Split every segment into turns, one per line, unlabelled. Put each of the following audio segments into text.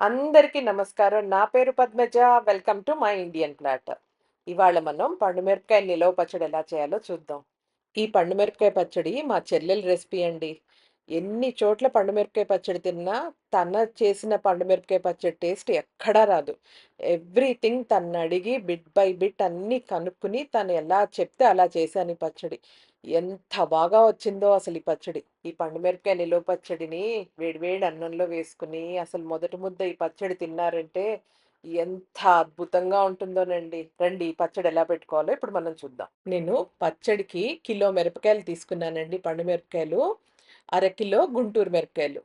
అందరికీ నమస్కారం. నా పేరు Padmaja. Welcome to my Indian platter. ఇవాళ మనం పండు మిరపకాయ నిలవ పచ్చడి ఎలా చేయాలో చూద్దాం. ఈ పండు మిరపకాయ పచ్చడి మా చెల్లెల రెసిపీ అండి. ఎన్ని చోట్ల పండు మిరపకాయ పచ్చడి తిన్నా, తన చేసిన పండు మిరపకాయ పచ్చడి టేస్ట్ ఎక్కడా రాదు. ఎవ్రీథింగ్ తననడిగి బిట్ బై బిట్ అన్నీ కనుక్కొని, తను ఎలా చెప్తే అలా చేశాను ఈ పచ్చడి. ఎంత బాగా వచ్చిందో అసలు ఈ పచ్చడి. ఈ పండు మిరపకాయ నిలువ పచ్చడిని వేడి వేడి అన్నంలో వేసుకొని, అసలు మొదటి ముద్ద ఈ పచ్చడి తిన్నారంటే ఎంత అద్భుతంగా ఉంటుందోనండి. రండి ఈ పచ్చడి ఎలా పెట్టుకోవాలో ఇప్పుడు మనం చూద్దాం. నేను పచ్చడికి కిలో మిరపకాయలు తీసుకున్నానండి పండు మిరపకాయలు. అరకిలో గుంటూరు మిరపకాయలు.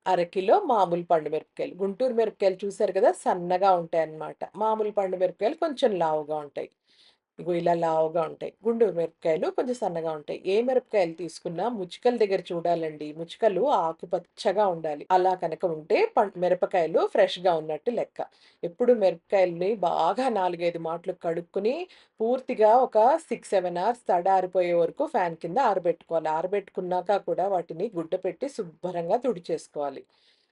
అరకిలో మామూలు పండు మిరపకాయలు. గుంటూరు మిరపకాయలు చూసారు కదా! సన్నగా ఉంటాయన్నమాట. మామూలు పండు మిరపకాయలు కొంచెం లావుగా ఉంటాయి. ఇగో ఇలా లావుగా ఉంటాయి. గుంటూరు మిరపకాయలు కొంచెం సన్నగా ఉంటాయి. ఏ మిరపకాయలు తీసుకున్నా ముచ్చుకల దగ్గర చూడాలండి. ముచ్చుకలు ఆకుపచ్చగా ఉండాలి. అలా కనుక ఉంటే మిరపకాయలు ఫ్రెష్‌గా ఉన్నట్టు లెక్క. ఎప్పుడు మిరపకాయలని బాగా 4, 5 మాట్లు కడుక్కొని పూర్తిగా ఒక 6, 7 అవర్స్ తడారిపోయే వరకు ఫ్యాన్ కింద ఆరబెట్టుకోవాలి. ఆరబెట్టుకున్నాక కూడా వాటిని గుడ్డ పెట్టి శుభ్రంగా తుడిచేసుకోవాలి.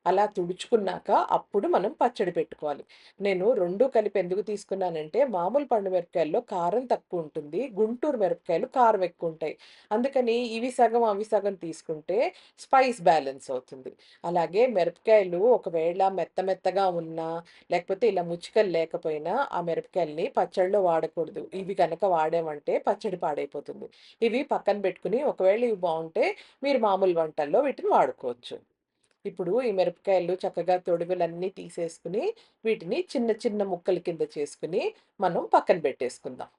అలా తుడుచుకున్నాక అప్పుడు మనం పచ్చడి పెట్టుకోవాలి. నేను 2 కలిపి ఎందుకు తీసుకున్నానంటే, మామూలు పండు మిరపకాయల్లో కారం తక్కువుంటుంది. గుంటూరు మిరపకాయలు కారం ఎక్కువుంటాయి. అందుకని ఇవి సగం, అవి సగం తీసుకుంటే స్పైస్ బ్యాలెన్స్ అవుతుంది. అలాగే మిరపకాయలు ఒకవేళ మెత్త మెత్తగా ఉన్నా, లేకపోతే ఇలా ముచ్చుకలు లేకపోయినా, ఆ మిరపకాయల్ని పచ్చడిలో వాడకూడదు. ఇవి గనక వాడామంటే పచ్చడి పాడైపోతుంది. ఇవి పక్కన పెట్టుకొని, ఒకవేళ ఇవి బావుంటే మీరు మామూలు వంటల్లో వీటిని వాడుకోవచ్చు. ఇప్పుడు ఈ మిరపకాయలు చక్కగా తొడిమలన్నీ తీసేసుకొని, వీటిని చిన్న చిన్న ముక్కల కింద చేసుకొని, మనం పక్కన పెట్టేసుకుందాం.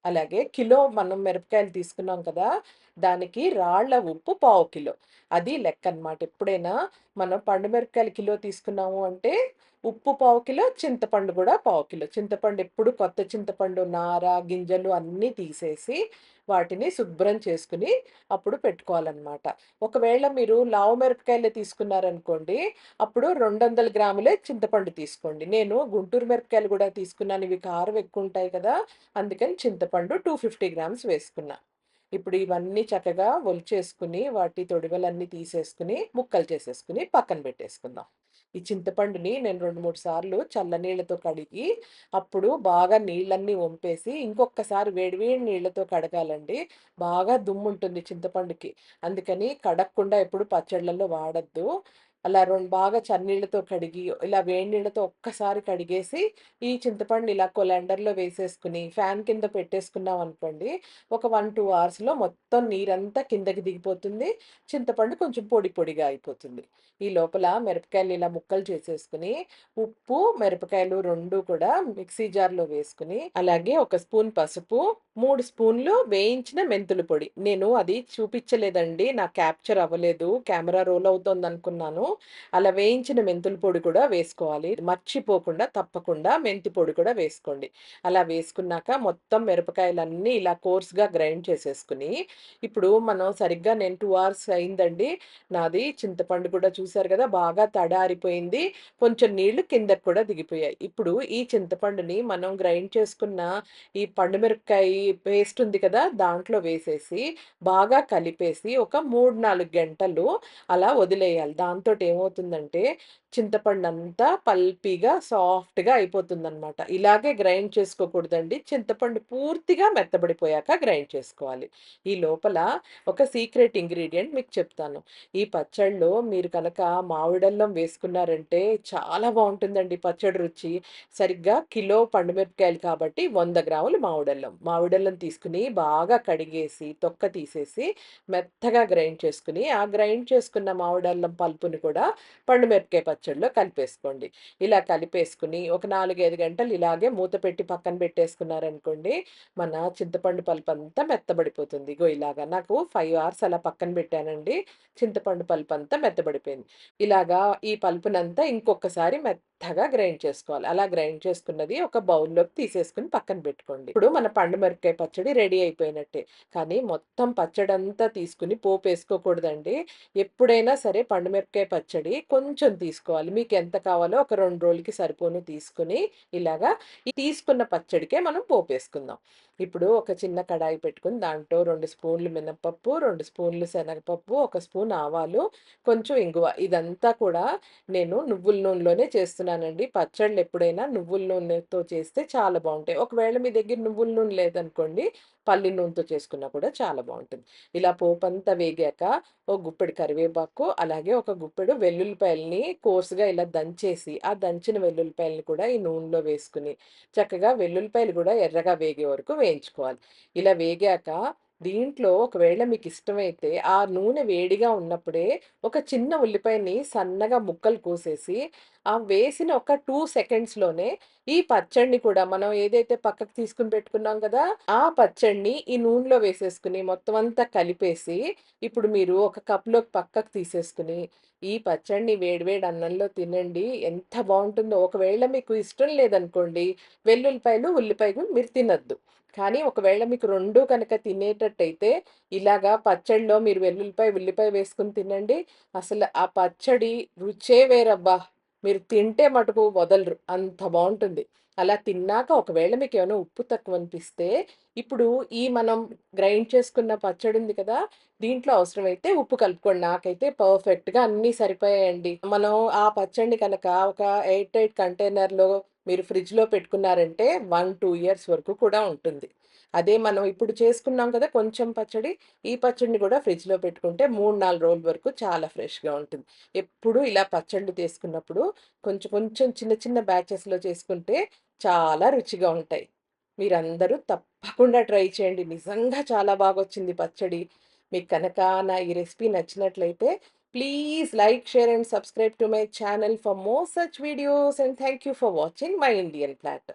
అలాగే కిలో మనం మిరపకాయలు తీసుకున్నాం కదా! దానికి రాళ్ళ ఉప్పు పావు కిలో. అది లెక్కనమాట. ఎప్పుడైనా మనం పండు మిరపకాయలు కిలో తీసుకున్నాము అంటే, ఉప్పు పావు కిలో, చింతపండు కూడా పావు కిలో. చింతపండు ఎప్పుడు కొత్త చింతపండు నార, గింజలు అన్నీ తీసేసి, వాటిని శుభ్రం చేసుకొని, అప్పుడు పెట్టుకోవాలనమాట. ఒకవేళ మీరు లావు మిరపకాయలే తీసుకున్నారనుకోండి, అప్పుడు 200 గ్రాములే చింతపండు తీసుకోండి. నేను గుంటూరు మిరపకాయలు కూడా తీసుకున్నాను. ఇవి కారం ఎక్కువుంటాయి కదా! అందుకని చింతపండు 250 గ్రామ్స్ వేసుకున్నా. ఇప్పుడు ఇవన్నీ చక్కగా ఒలిచేసుకొని, వాటి తొడిమలన్నీ తీసేసుకొని, ముక్కలు చేసేసుకొని పక్కన పెట్టేసుకుందాం. ఈ చింతపండుని నేను 2, 3 సార్లు చల్లనీళ్ళతో కడిగి, అప్పుడు బాగా నీళ్ళన్నీ వంపేసి, ఇంకొక్కసారి వేడి వేడి నీళ్ళతో కడగాలండి. బాగా దుమ్ముంటుంది చింతపండుకి. అందుకని కడగకుండా ఎప్పుడు పచ్చళ్ళలో వాడొద్దు. అలా బాగా చన్నీళ్ళతో కడిగి, ఇలా వేడి నీళ్ళతో ఒక్కసారి కడిగేసి, ఈ చింతపండుని ఇలా కొలండర్‌లో వేసేసుకొని, ఫ్యాన్ కింద పెట్టేసుకున్నామనుకోండి, ఒక 1, 2 అవర్స్‌లో మొత్తం నీరంతా కిందకి దిగిపోతుంది. చింతపండు కొంచెం పొడి పొడిగా అయిపోతుంది. ఈ లోపల మిరపకాయలు ఇలా ముక్కలు చేసేసుకొని, ఉప్పు, మిరపకాయలు 2 కూడా మిక్సీ జార్‌లో వేసుకొని, అలాగే ఒక స్పూన్ పసుపు, 3 స్పూన్లు వేయించిన మెంతుల పొడి. నేను అది చూపిచ్చలేదండి. నాకు క్యాప్చర్ అవ్వలేదు. కెమెరా రోల్ అవుతోందనుకున్నాను. అలా వేయించిన మెంతుల పొడి కూడా వేసుకోవాలి. మర్చిపోకుండా తప్పకుండా మెంతి పొడి కూడా వేసుకోండి. అలా వేసుకున్నాక మొత్తం మిరపకాయలన్నీ ఇలా కోర్స్‌గా గ్రైండ్ చేసేసుకొని, ఇప్పుడు మనం సరిగ్గా నేను 2 అవర్స్ అయిందండి. నాది చింతపండు కూడా చూసారు కదా! బాగా తడారిపోయింది. కొంచెం నీళ్లు కిందకి కూడా దిగిపోయాయి. ఇప్పుడు ఈ చింతపండుని మనం గ్రైండ్ చేసుకున్న ఈ పండు మిరపకాయ పేస్ట్ ఉంది కదా! దాంట్లో వేసేసి, బాగా కలిపేసి ఒక 3, 4 గంటలు అలా వదిలేయాలి. దాంతోటి ఏమవుతుందంటే, చింతపండంతా పల్పీగా, సాఫ్ట్‌గా అయిపోతుందనమాట. ఇలాగే గ్రైండ్ చేసుకోకూడదండి. చింతపండు పూర్తిగా మెత్తబడిపోయాక గ్రైండ్ చేసుకోవాలి. ఈ లోపల ఒక సీక్రెట్ ఇంగ్రీడియెంట్ మీకు చెప్తాను. ఈ పచ్చడిలో మీరు కనుక మామిడల్లం వేసుకున్నారంటే చాలా బావుంటుందండి పచ్చడి రుచి. సరిగ్గా కిలో పండు మిరపకాయలు కాబట్టి 100 గ్రాములు మామిడల్లం. మామిడల్లం తీసుకొని బాగా కడిగేసి, తొక్క తీసేసి, మెత్తగా గ్రైండ్ చేసుకొని, ఆ గ్రైండ్ చేసుకున్న మామిడల్లం పల్పుని కూడా పండు మిరపకాయ పచ్చడిలో కలిపేసుకోండి. ఇలా కలిపేసుకొని ఒక 4, 5 గంటలు ఇలాగే మూత పెట్టి పక్కన పెట్టేసుకున్నారనుకోండి, మన చింతపండు పల్పంతా మెత్తబడిపోతుంది. ఇగో ఇలాగా. నాకు 5 అవర్స్ అలా పక్కన పెట్టానండి. చింతపండు పల్పంతా మెత్తబడిపోయింది. ఇలాగా ఈ పల్పునంతా ఇంకొకసారి మెత్తగా గ్రైండ్ చేసుకోవాలి. అలా గ్రైండ్ చేసుకున్నది ఒక బౌల్‌లోకి తీసేసుకొని పక్కన పెట్టుకోండి. ఇప్పుడు మన పండు మిరపకాయ పచ్చడి రెడీ అయిపోయినట్టే. కానీ మొత్తం పచ్చడంతా తీసుకొని పోపేసుకోకూడదండి. ఎప్పుడైనా సరే పండు మిరపకాయ పచ్చడి కొంచెం తీసుకోవాలి. మీకెంత కావాలో ఒక 2 రోజులకి సరిపోను తీసుకొని ఇలాగా ఈ తీసుకున్న పచ్చడికే మనం పోపేసుకుందాం. ఇప్పుడు ఒక చిన్న కడాయి పెట్టుకొని దాంట్లో 2 స్పూన్లు మినపప్పు, 2 స్పూన్లు శనగపప్పు, 1 స్పూన్ ఆవాలు, కొంచెం ఇంగువ ఇదంతా కూడా నేను నువ్వుల నూనెలోనే చేస్తున్నానండి. పచ్చళ్ళెప్పుడైనా నువ్వుల నూనెతో చేస్తే చాలా బావుంటాయి. ఒకవేళ మీ దగ్గర నువ్వుల నూనె లేదనుకోండి, పల్లి నూనెతో చేసుకున్నా కూడా చాలా బావుంటుంది. ఇలా పోపంతా వేగాక ఓ గుప్పెడు కరివేపాకు, అలాగే ఒక గుప్పెడు వెల్లుల్లిపాయలని కోసుగా ఇలా దంచేసి, ఆ దంచిన వెల్లుల్లిపాయలని కూడా ఈ నూనెలో వేసుకొని, చక్కగా వెల్లుల్లిపాయలు కూడా ఎర్రగా వేగే వరకు వేయించుకోవాలి. ఇలా వేగాక దీంట్లో ఒకవేళ మీకిష్టమైతే ఆ నూనె వేడిగా ఉన్నప్పుడే ఒక చిన్న ఉల్లిపాయని సన్నగా ముక్కలు కోసేసి, ఆ వేసిన ఒక 2 సెకండ్స్‌లోనే ఈ పచ్చడిని కూడా మనం ఏదైతే పక్కకు తీసుకొని పెట్టుకున్నాం కదా! ఆ పచ్చడిని ఈ నూనెలో వేసేసుకొని మొత్తం అంతా కలిపేసి, ఇప్పుడు మీరు ఒక కప్‌లోకి పక్కకు తీసేసుకొని, ఈ పచ్చడిని వేడి వేడి అన్నంలో తినండి. ఎంత బావుంటుందో. ఒకవేళ మీకు ఇష్టం లేదనుకోండి, వెల్లుల్లిపాయలు, ఉల్లిపాయలు మీరు తినొద్దు. కానీ ఒకవేళ మీకు 2 కనుక తినేటట్టయితే, ఇలాగా పచ్చడిలో మీరు వెల్లుల్లిపాయ, ఉల్లిపాయ వేసుకొని తినండి. అసలు ఆ పచ్చడి రుచే వేరబ్బా! మీరు తింటే మటుకు వదలరు. అంత బావుంటుంది. అలా తిన్నాక ఒకవేళ మీకేమైనా ఉప్పు తక్కువనిపిస్తే, ఇప్పుడు ఈ మనం గ్రైండ్ చేసుకున్న పచ్చడుంది కదా! దీంట్లో అవసరమైతే ఉప్పు కలుపుకోండి. నాకైతే పర్ఫెక్ట్‌గా అన్నీ సరిపోయాయండి. మనం ఆ పచ్చడిని కనుక ఒక ఎయిర్ టైట్ కంటైనర్‌లో మీరు ఫ్రిడ్జ్‌లో పెట్టుకున్నారంటే 1, 2 ఇయర్స్ వరకు కూడా ఉంటుంది. అదే మనం ఇప్పుడు చేసుకున్నాం కదా! కొంచెం పచ్చడి. ఈ పచ్చడిని కూడా ఫ్రిడ్జ్‌లో పెట్టుకుంటే 3, 4 రోజుల వరకు చాలా ఫ్రెష్‌గా ఉంటుంది. ఎప్పుడు ఇలా పచ్చళ్ళు చేసుకున్నప్పుడు కొంచెం కొంచెం చిన్న చిన్న బ్యాచెస్‌లో చేసుకుంటే చాలా రుచిగా ఉంటాయి. మీరందరూ తప్పకుండా ట్రై చేయండి. నిజంగా చాలా బాగొచ్చింది పచ్చడి. మీకు కనుక నా ఈ రెసిపీ నచ్చినట్లయితే please like, share and subscribe to my channel for more such videos and thank you for watching my Indian platter.